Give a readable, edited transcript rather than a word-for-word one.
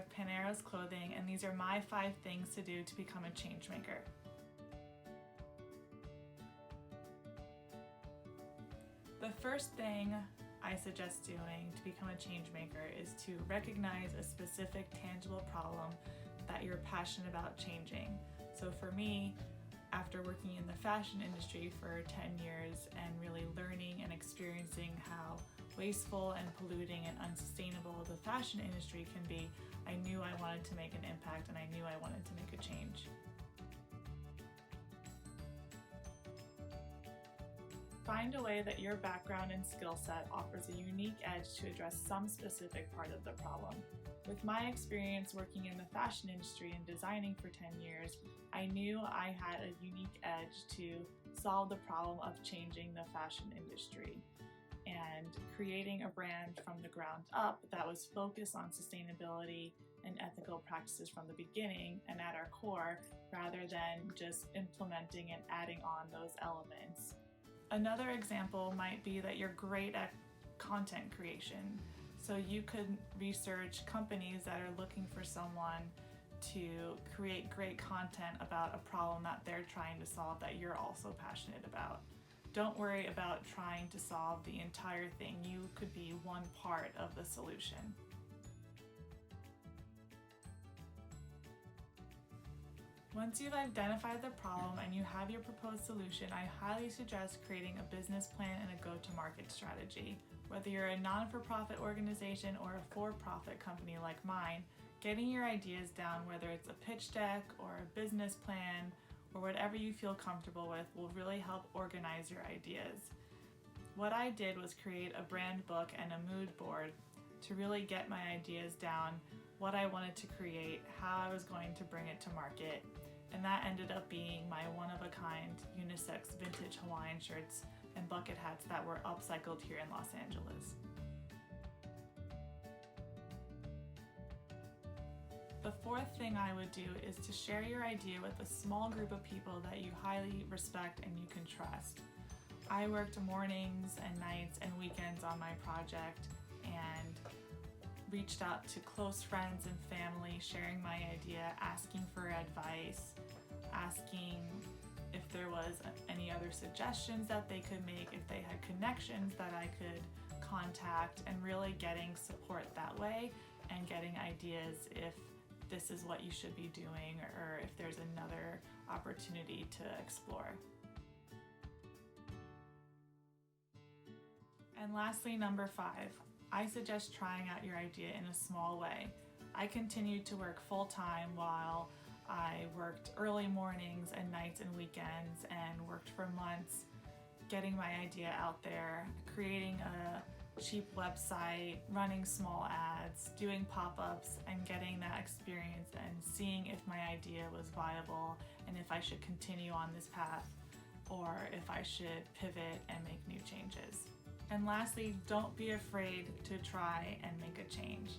of Panero's Clothing, and these are my 5 things to do to become a changemaker. The first thing I suggest doing to become a changemaker is to recognize a specific tangible problem that you're passionate about changing. So for me, after working in the fashion industry for 10 years and really learning and experiencing how wasteful and polluting and unsustainable the fashion industry can be, I knew I wanted to make an impact and I knew I wanted to make a change. Find a way that your background and skill set offers a unique edge to address some specific part of the problem. With my experience working in the fashion industry and designing for 10 years, I knew I had a unique edge to solve the problem of changing the fashion industry and creating a brand from the ground up that was focused on sustainability and ethical practices from the beginning and at our core, rather than just implementing and adding on those elements. Another example might be that you're great at content creation. So you could research companies that are looking for someone to create great content about a problem that they're trying to solve that you're also passionate about. Don't worry about trying to solve the entire thing. You could be one part of the solution. Once you've identified the problem and you have your proposed solution, I highly suggest creating a business plan and a go-to-market strategy. Whether you're a non-for-profit organization or a for-profit company like mine, getting your ideas down, whether it's a pitch deck or a business plan or whatever you feel comfortable with, will really help organize your ideas. What I did was create a brand book and a mood board to really get my ideas down, what I wanted to create, how I was going to bring it to market, and that ended up being my one-of-a-kind unisex vintage Hawaiian shirts and bucket hats that were upcycled here in Los Angeles. The fourth thing I would do is to share your idea with a small group of people that you highly respect and you can trust. I worked mornings and nights and weekends on my project and reached out to close friends and family, sharing my idea, asking for advice, asking if there was any other suggestions that they could make, if they had connections that I could contact, and really getting support that way and getting ideas if this is what you should be doing or if there's another opportunity to explore. And lastly, number 5. I suggest trying out your idea in a small way. I continued to work full-time while I worked early mornings and nights and weekends and worked for months getting my idea out there, creating a cheap website, running small ads, doing pop-ups, and getting that experience and seeing if my idea was viable and if I should continue on this path or if I should pivot and make new changes. And lastly, don't be afraid to try and make a change.